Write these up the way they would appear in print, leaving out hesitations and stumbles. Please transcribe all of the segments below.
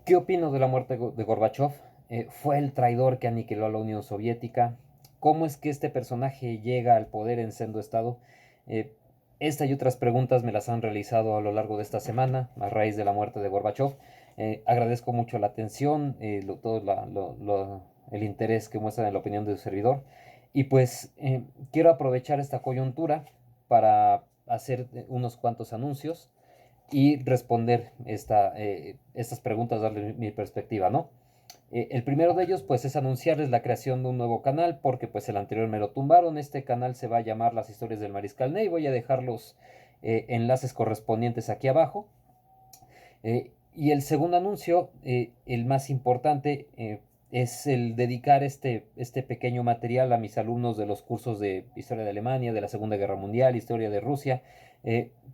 ¿Qué opino de la muerte de Gorbachov? ¿Fue el traidor que aniquiló a la Unión Soviética? ¿Cómo es que este personaje llega al poder en sendo estado? Eh, esta y otras preguntas me las han realizado a lo largo de esta semana a raíz de la muerte de Gorbachov. Agradezco mucho la atención, todo el interés que muestran en la opinión de su servidor. Y pues quiero aprovechar esta coyuntura para hacer unos cuantos anuncios y responder estas preguntas, darle mi perspectiva, ¿no? El primero de ellos, pues, es anunciarles la creación de un nuevo canal, porque pues el anterior me lo tumbaron. Este canal se va a llamar Las Historias del Mariscal Ney. Voy a dejar los enlaces correspondientes aquí abajo. Y el segundo anuncio, el más importante, es el dedicar este pequeño material a mis alumnos de los cursos de Historia de Alemania, de la Segunda Guerra Mundial, Historia de Rusia,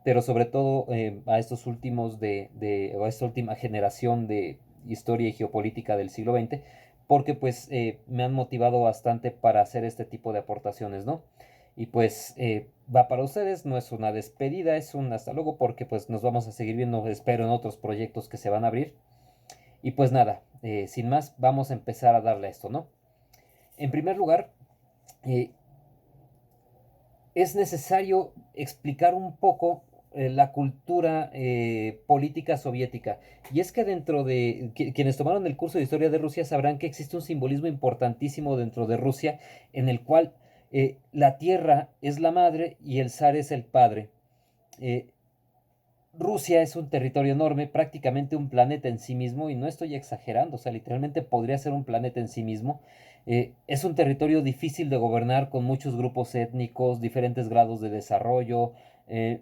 pero sobre todo a estos últimos o a esta última generación de Historia y Geopolítica del siglo XX, porque pues me han motivado bastante para hacer este tipo de aportaciones, ¿no? Y pues va para ustedes, no es una despedida, es un hasta luego porque pues nos vamos a seguir viendo, espero, en otros proyectos que se van a abrir. Y pues nada, sin más, vamos a empezar a darle a esto, ¿no? En primer lugar, eh, es necesario explicar un poco la cultura política soviética. Y es que dentro de quienes tomaron el curso de historia de Rusia sabrán que existe un simbolismo importantísimo dentro de Rusia en el cual la tierra es la madre y el zar es el padre. Eh, Rusia es un territorio enorme, prácticamente un planeta en sí mismo, y no estoy exagerando, o sea, literalmente podría ser un planeta en sí mismo. Es un territorio difícil de gobernar con muchos grupos étnicos, diferentes grados de desarrollo, eh,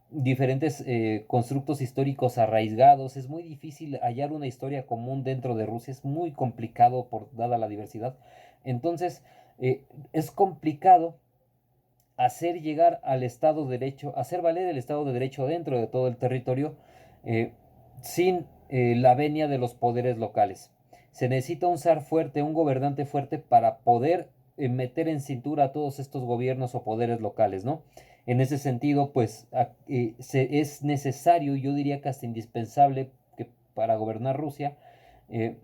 diferentes constructos históricos arraigados. Es muy difícil hallar una historia común dentro de Rusia, es muy complicado por dada la diversidad. Entonces, es complicado hacer llegar al Estado de Derecho, hacer valer el Estado de Derecho dentro de todo el territorio eh, sin la venia de los poderes locales. Se necesita un zar fuerte, un gobernante fuerte para poder meter en cintura a todos estos gobiernos o poderes locales, ¿no? En ese sentido, pues es necesario, yo diría que hasta indispensable, que para gobernar Rusia, eh,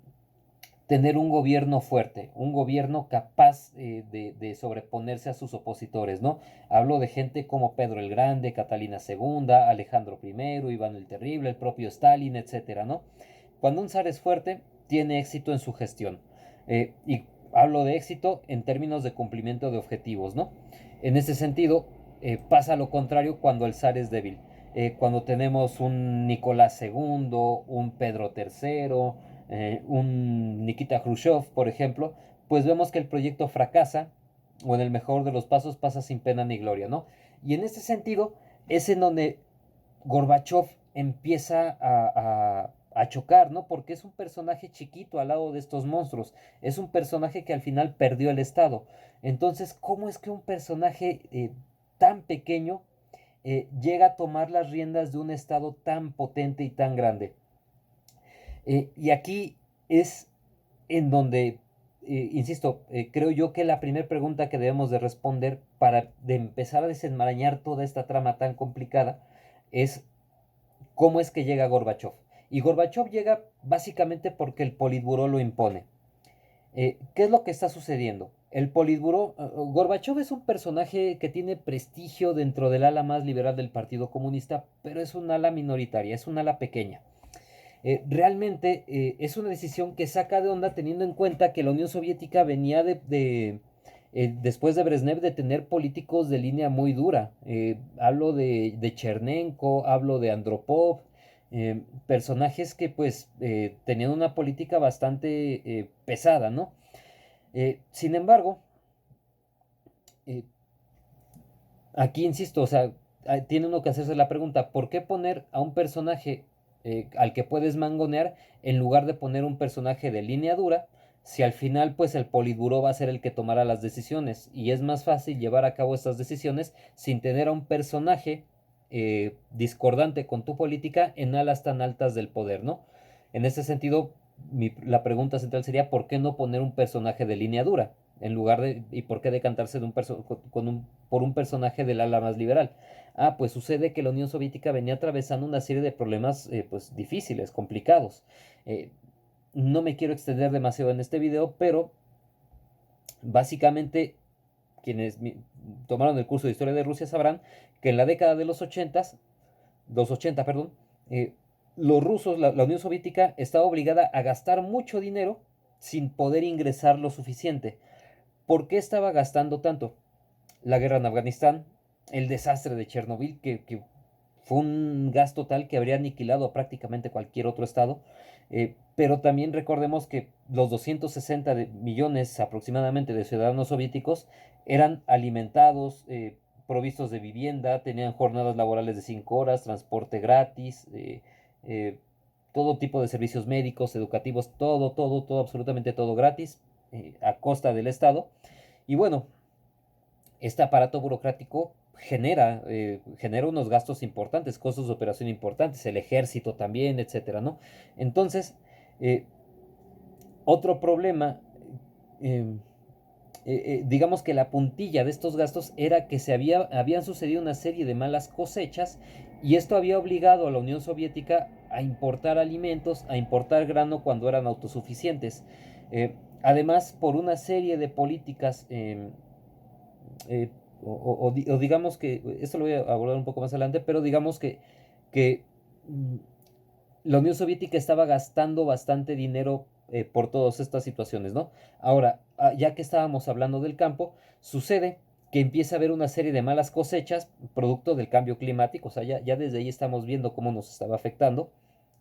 tener un gobierno fuerte, un gobierno capaz de sobreponerse a sus opositores, ¿no? Hablo de gente como Pedro el Grande, Catalina II, Alejandro I, Iván el Terrible, el propio Stalin, etcétera, ¿no? Cuando un zar es fuerte, tiene éxito en su gestión. Y hablo de éxito en términos de cumplimiento de objetivos, ¿no? En ese sentido, pasa lo contrario cuando el zar es débil. Cuando tenemos un Nicolás II, un Pedro III, un Nikita Khrushchev, por ejemplo, pues vemos que el proyecto fracasa, o en el mejor de los pasos pasa sin pena ni gloria, ¿no? Y en ese sentido es en donde Gorbachev empieza a chocar, ¿no? Porque es un personaje chiquito al lado de estos monstruos, es un personaje que al final perdió el Estado. Entonces, ¿cómo es que un personaje tan pequeño llega a tomar las riendas de un Estado tan potente y tan grande? Y aquí es en donde, insisto, creo yo que la primera pregunta que debemos de responder para de empezar a desenmarañar toda esta trama tan complicada es cómo es que llega Gorbachev. Y Gorbachev llega básicamente porque el Politburó lo impone. ¿Qué es lo que está sucediendo? El Politburó, Gorbachev es un personaje que tiene prestigio dentro del ala más liberal del Partido Comunista, pero es un ala minoritaria, es un ala pequeña. Realmente es una decisión que saca de onda teniendo en cuenta que la Unión Soviética venía después de Brezhnev, de tener políticos de línea muy dura. Hablo de Chernenko, hablo de Andropov, personajes que pues tenían una política bastante pesada, ¿no? Sin embargo, eh, aquí insisto, o sea, tiene uno que hacerse la pregunta, ¿por qué poner a un personaje al que puedes mangonear en lugar de poner un personaje de línea dura, si al final pues el Politburó va a ser el que tomará las decisiones y es más fácil llevar a cabo estas decisiones sin tener a un personaje discordante con tu política en alas tan altas del poder, ¿no? En ese sentido, la pregunta central sería, ¿por qué no poner un personaje de línea dura? En lugar de, ¿y por qué decantarse de por un personaje del ala más liberal? Ah, pues sucede que la Unión Soviética venía atravesando una serie de problemas pues difíciles, complicados. No me quiero extender demasiado en este video, pero básicamente quienes tomaron el curso de historia de Rusia sabrán que en la década de los 80, perdón, eh, los rusos, la Unión Soviética estaba obligada a gastar mucho dinero sin poder ingresar lo suficiente. ¿Por qué estaba gastando tanto? La guerra en Afganistán, el desastre de Chernobyl, que fue un gasto tal que habría aniquilado a prácticamente cualquier otro estado. Pero también recordemos que los 260 millones aproximadamente de ciudadanos soviéticos eran alimentados, provistos de vivienda, tenían jornadas laborales de 5 horas, transporte gratis, eh, todo tipo de servicios médicos, educativos, todo, absolutamente todo gratis, a costa del Estado. Y bueno, este aparato burocrático genera unos gastos importantes, costos de operación importantes, el ejército también, etcétera, ¿no? Entonces, eh, otro problema, eh, digamos que la puntilla de estos gastos era que habían sucedido una serie de malas cosechas y esto había obligado a la Unión Soviética a importar alimentos, a importar grano cuando eran autosuficientes. Además, por una serie de políticas eh, o digamos que, esto lo voy a abordar un poco más adelante, pero digamos que la Unión Soviética estaba gastando bastante dinero por todas estas situaciones, ¿no? Ahora, ya que estábamos hablando del campo, sucede que empieza a haber una serie de malas cosechas producto del cambio climático, o sea, ya desde ahí estamos viendo cómo nos estaba afectando.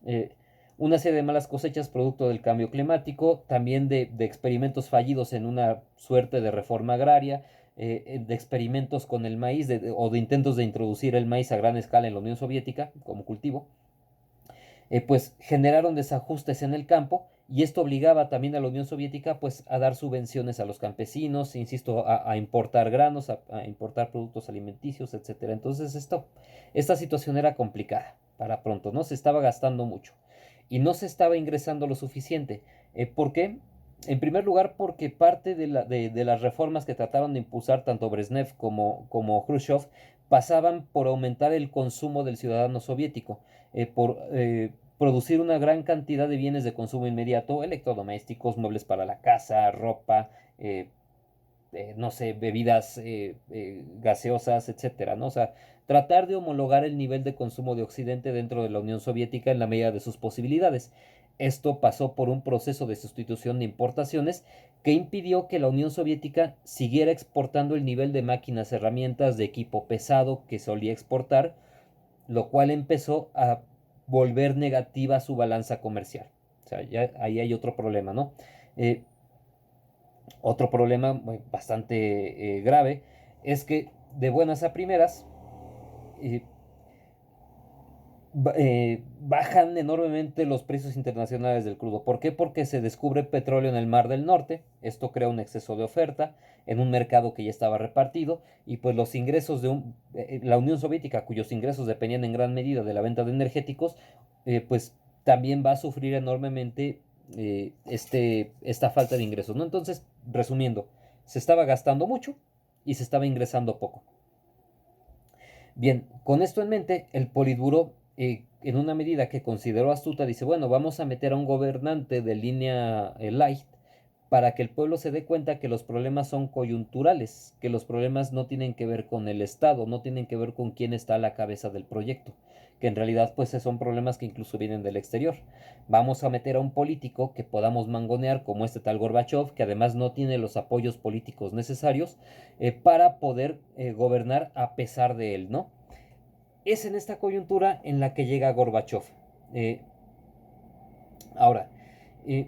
eh, una serie de malas cosechas producto del cambio climático, también de experimentos fallidos en una suerte de reforma agraria, de experimentos con el maíz o de intentos de introducir el maíz a gran escala en la Unión Soviética como cultivo. Pues generaron desajustes en el campo y esto obligaba también a la Unión Soviética pues a dar subvenciones a los campesinos, insisto, a importar granos, a importar productos alimenticios, etcétera. Entonces esta situación era complicada para pronto, ¿no? Se estaba gastando mucho y no se estaba ingresando lo suficiente. ¿Por qué? En primer lugar, porque parte de las reformas que trataron de impulsar tanto Brezhnev como Khrushchev pasaban por aumentar el consumo del ciudadano soviético, por producir una gran cantidad de bienes de consumo inmediato, electrodomésticos, muebles para la casa, ropa, no sé, bebidas gaseosas, etcétera, ¿no? O sea, tratar de homologar el nivel de consumo de Occidente dentro de la Unión Soviética en la medida de sus posibilidades. Esto pasó por un proceso de sustitución de importaciones que impidió que la Unión Soviética siguiera exportando el nivel de máquinas, herramientas, de equipo pesado que solía exportar, lo cual empezó a volver negativa su balanza comercial. O sea, ya ahí hay otro problema, ¿no? Eh, Otro problema bastante grave es que de buenas a primeras eh, bajan enormemente los precios internacionales del crudo. ¿Por qué? Porque se descubre petróleo en el Mar del Norte. Esto crea un exceso de oferta en un mercado que ya estaba repartido y pues los ingresos la Unión Soviética, cuyos ingresos dependían en gran medida de la venta de energéticos, pues también va a sufrir enormemente esta falta de ingresos, ¿no? Entonces, resumiendo, se estaba gastando mucho y se estaba ingresando poco. Bien, con esto en mente, el Politburó, en una medida que consideró astuta, dice, bueno, vamos a meter a un gobernante de línea light para que el pueblo se dé cuenta que los problemas son coyunturales, que los problemas no tienen que ver con el Estado, no tienen que ver con quién está a la cabeza del proyecto, que en realidad pues son problemas que incluso vienen del exterior. Vamos a meter a un político que podamos mangonear como este tal Gorbachev, que además no tiene los apoyos políticos necesarios para poder gobernar a pesar de él, ¿no? Es en esta coyuntura en la que llega Gorbachev. Eh, ahora, eh,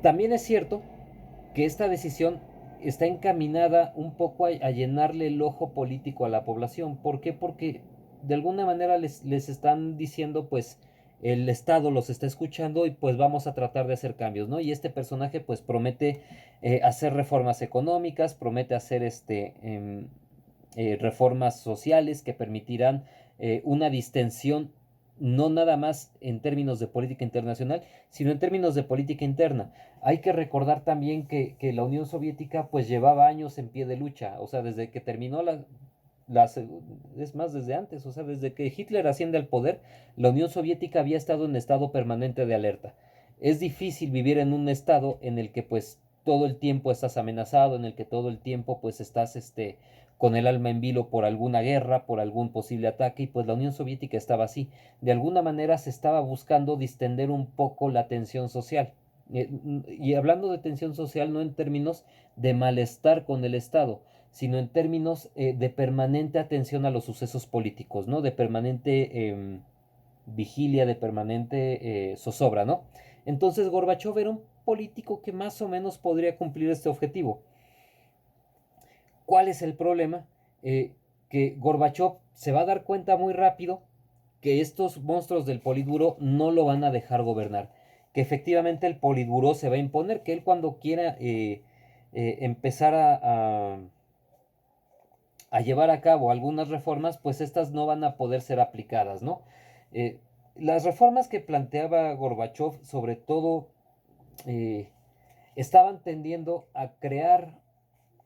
también es cierto que esta decisión está encaminada un poco a llenarle el ojo político a la población. ¿Por qué? Porque de alguna manera les están diciendo, pues, el Estado los está escuchando y pues vamos a tratar de hacer cambios, ¿no? Y este personaje pues promete hacer reformas económicas, promete hacer reformas sociales que permitirán una distensión no nada más en términos de política internacional, sino en términos de política interna. Hay que recordar también que la Unión Soviética pues llevaba años en pie de lucha, o sea, desde que terminó las, es más, desde antes, o sea, desde que Hitler asciende al poder, la Unión Soviética había estado en estado permanente de alerta. Es difícil vivir en un estado en el que pues todo el tiempo estás amenazado, en el que todo el tiempo pues estás con el alma en vilo por alguna guerra, por algún posible ataque, y pues la Unión Soviética estaba así. De alguna manera se estaba buscando distender un poco la tensión social. Y hablando de tensión social no en términos de malestar con el Estado, sino en términos de permanente atención a los sucesos políticos, ¿no? De permanente vigilia, de permanente zozobra, ¿no? Entonces Gorbachev era un político que más o menos podría cumplir este objetivo. ¿Cuál es el problema? Que Gorbachev se va a dar cuenta muy rápido que estos monstruos del Politburó no lo van a dejar gobernar, que efectivamente el Politburó se va a imponer, que él cuando quiera empezar a llevar a cabo algunas reformas, pues estas no van a poder ser aplicadas, ¿no? Eh, las reformas que planteaba Gorbachev, sobre todo, eh, estaban tendiendo a crear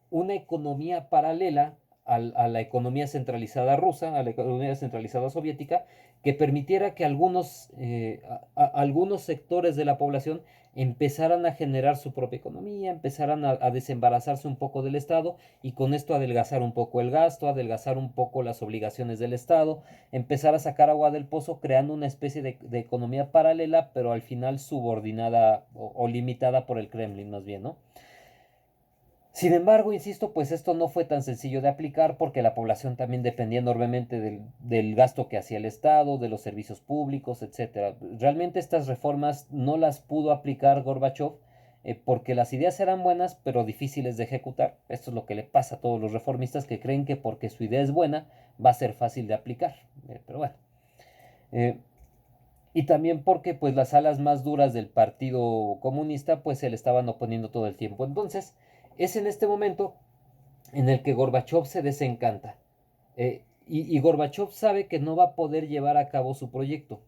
una economía paralela a la economía centralizada rusa, a la economía centralizada soviética, que permitiera que algunos sectores de la población empezaran a generar su propia economía, empezaran a desembarazarse un poco del Estado y con esto adelgazar un poco el gasto, adelgazar un poco las obligaciones del Estado, empezar a sacar agua del pozo creando una especie de economía paralela, pero al final subordinada o limitada por el Kremlin más bien, ¿no? Sin embargo, insisto, pues esto no fue tan sencillo de aplicar porque la población también dependía enormemente del gasto que hacía el Estado, de los servicios públicos, etcétera. Realmente estas reformas no las pudo aplicar Gorbachev porque las ideas eran buenas pero difíciles de ejecutar. Esto es lo que le pasa a todos los reformistas que creen que porque su idea es buena va a ser fácil de aplicar. Pero bueno. Eh, y también porque pues las alas más duras del Partido Comunista pues se le estaban oponiendo todo el tiempo. Entonces, es en este momento en el que Gorbachev se desencanta. Y Gorbachev sabe que no va a poder llevar a cabo su proyecto.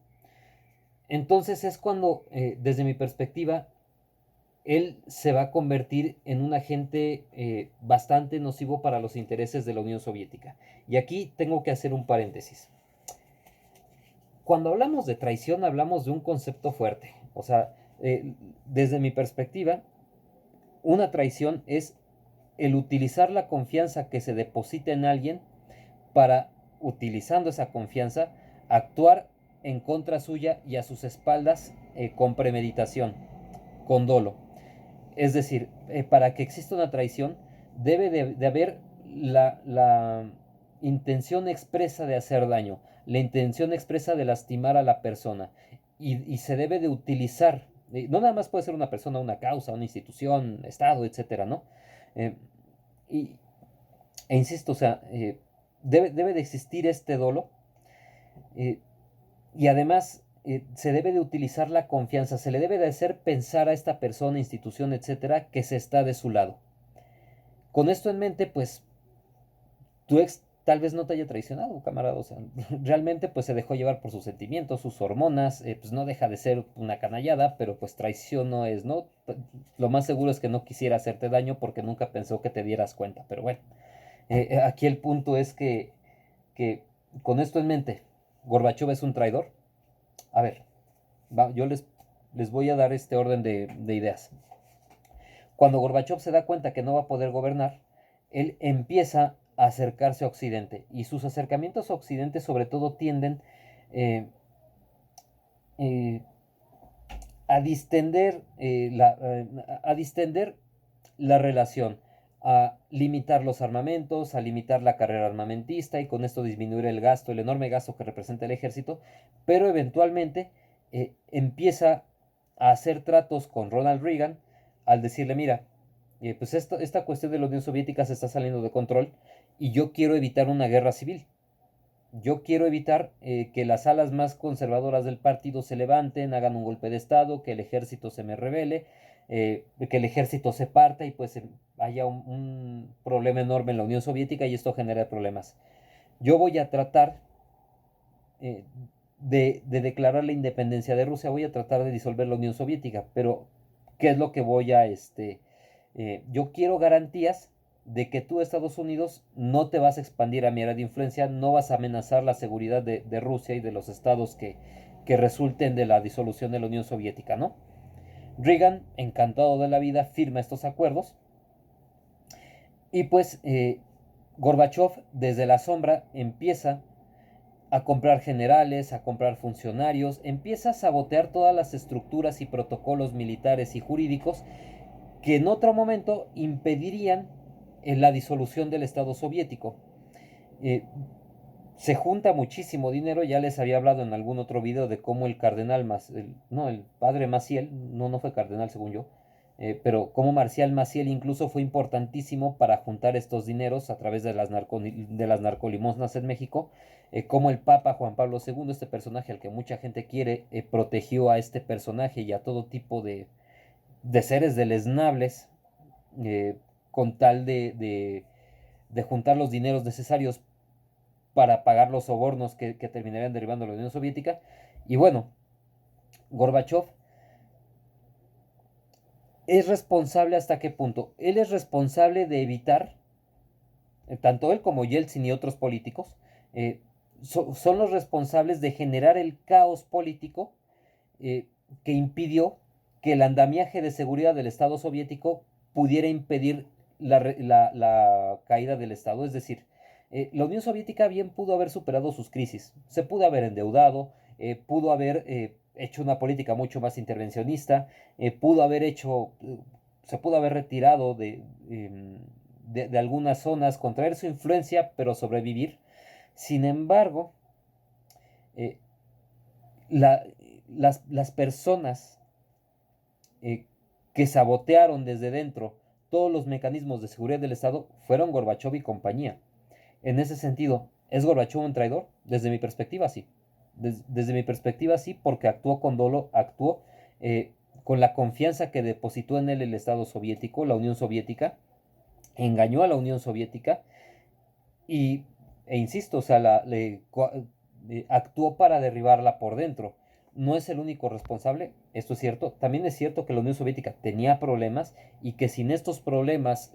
Entonces es cuando, desde mi perspectiva, él se va a convertir en un agente bastante nocivo para los intereses de la Unión Soviética. Y aquí tengo que hacer un paréntesis. Cuando hablamos de traición hablamos de un concepto fuerte. O sea, desde mi perspectiva, una traición es el utilizar la confianza que se deposita en alguien para, utilizando esa confianza, actuar en contra suya y a sus espaldas con premeditación, con dolo. Es decir, para que exista una traición debe de haber la intención expresa de hacer daño, la intención expresa de lastimar a la persona y se debe de utilizar, no nada más puede ser una persona, una causa, una institución, Estado, etcétera, ¿no? Eh, y, insisto, o sea, debe de existir este dolo eh, y además se debe de utilizar la confianza, se le debe de hacer pensar a esta persona, institución, etcétera, que se está de su lado. Con esto en mente, pues tu ex tal vez no te haya traicionado, camarada, o sea, realmente pues se dejó llevar por sus sentimientos, sus hormonas, pues no deja de ser una canallada, pero pues traición no es, ¿no? Lo más seguro es que no quisiera hacerte daño porque nunca pensó que te dieras cuenta, pero bueno, aquí el punto es que con esto en mente, Gorbachev es un traidor. A ver, yo les voy a dar este orden de ideas. Cuando Gorbachev se da cuenta que no va a poder gobernar, él empieza a acercarse a Occidente y sus acercamientos a Occidente sobre todo tienden eh, eh, a distender la relación, a limitar los armamentos, a limitar la carrera armamentista y con esto disminuir el gasto, el enorme gasto que representa el ejército, pero eventualmente empieza a hacer tratos con Ronald Reagan al decirle, mira, pues esta cuestión de la Unión Soviética se está saliendo de control y yo quiero evitar una guerra civil. Yo quiero evitar que las alas más conservadoras del partido se levanten, hagan un golpe de Estado, que el ejército se me rebele, que el ejército se parta y pues haya un problema enorme en la Unión Soviética y esto genera problemas. Yo voy a tratar eh, de declarar la independencia de Rusia, voy a tratar de disolver la Unión Soviética, pero ¿qué es lo que voy a, yo quiero garantías de que tú, Estados Unidos, no te vas a expandir a mi área de influencia, no vas a amenazar la seguridad de Rusia y de los estados que resulten de la disolución de la Unión Soviética, ¿no? Reagan, encantado de la vida, firma estos acuerdos y pues Gorbachev desde la sombra empieza a comprar generales, a comprar funcionarios, empieza a sabotear todas las estructuras y protocolos militares y jurídicos que en otro momento impedirían la disolución del Estado soviético. Eh, Se junta muchísimo dinero, ya les había hablado en algún otro video de cómo el cardenal, el padre Maciel, no fue cardenal según yo, pero cómo Marcial Maciel incluso fue importantísimo para juntar estos dineros a través de las narcolimosnas en México, como el Papa Juan Pablo II, este personaje al que mucha gente quiere, protegió a este personaje y a todo tipo de seres deleznables, eh, con tal de juntar los dineros necesarios para pagar los sobornos que terminarían derivando a la Unión Soviética. Y bueno, Gorbachev es responsable hasta qué punto. Él es responsable de evitar, tanto él como Yeltsin y otros políticos, son los responsables de generar el caos político eh, que impidió que el andamiaje de seguridad del Estado soviético pudiera impedir la caída del Estado. Es decir, la Unión Soviética bien pudo haber superado sus crisis, se pudo haber endeudado, pudo haber hecho una política mucho más intervencionista, pudo haber hecho, se pudo haber retirado de algunas zonas, contraer su influencia, pero sobrevivir. Sin embargo, eh, la, las personas eh, que sabotearon desde dentro todos los mecanismos de seguridad del Estado fueron Gorbachev y compañía. En ese sentido, ¿es Gorbachev un traidor? Desde mi perspectiva, sí. Desde mi perspectiva, sí, porque actuó con dolo, actuó con la confianza que depositó en él el Estado soviético, la Unión Soviética, engañó a la Unión Soviética y, insisto, o sea, actuó para derribarla por dentro. No es el único responsable, esto es cierto. También es cierto que la Unión Soviética tenía problemas y que sin estos problemas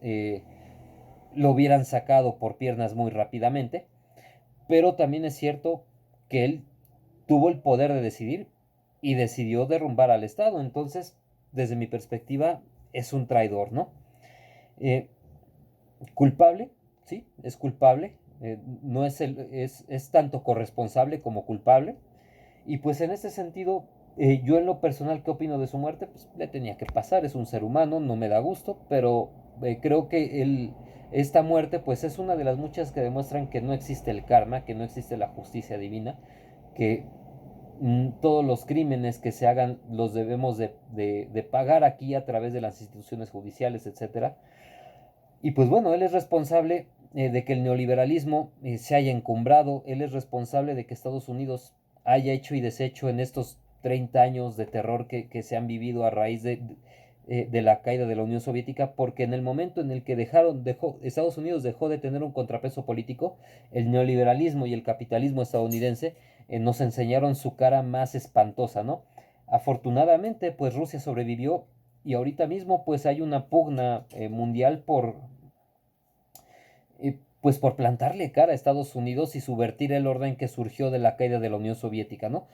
lo hubieran sacado por piernas muy rápidamente. Pero también es cierto que él tuvo el poder de decidir y decidió derrumbar al Estado. Entonces, desde mi perspectiva, es un traidor, ¿no? Eh, Culpable, sí, es culpable. No es, es tanto corresponsable como culpable. Y pues en ese sentido, yo en lo personal, ¿qué opino de su muerte? Pues le tenía que pasar, es un ser humano, no me da gusto, pero creo que esta muerte pues es una de las muchas que demuestran que no existe el karma, que no existe la justicia divina, que todos los crímenes que se hagan los debemos de pagar aquí a través de las instituciones judiciales, etcétera. Y pues bueno, él es responsable de que el neoliberalismo se haya encumbrado, él es responsable de que Estados Unidos haya hecho y deshecho en estos 30 años de terror que se han vivido a raíz de la caída de la Unión Soviética, porque en el momento en el que Estados Unidos dejó de tener un contrapeso político, el neoliberalismo y el capitalismo estadounidense nos enseñaron su cara más espantosa, ¿no? Afortunadamente, pues Rusia sobrevivió y ahorita mismo pues hay una pugna mundial pues por plantarle cara a Estados Unidos y subvertir el orden que surgió de la caída de la Unión Soviética, ¿no?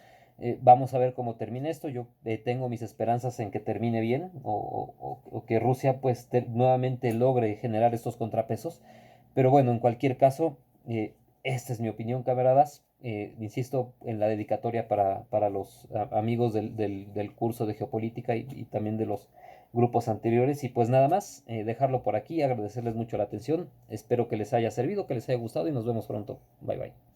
Vamos a ver cómo termina esto. Yo tengo mis esperanzas en que termine bien o que Rusia pues nuevamente logre generar estos contrapesos. Pero bueno, en cualquier caso, esta es mi opinión, camaradas. Insisto en la dedicatoria para los amigos del curso de geopolítica y también de los grupos anteriores. Y pues nada más, dejarlo por aquí, agradecerles mucho la atención. Espero que les haya servido, que les haya gustado y nos vemos pronto. Bye bye.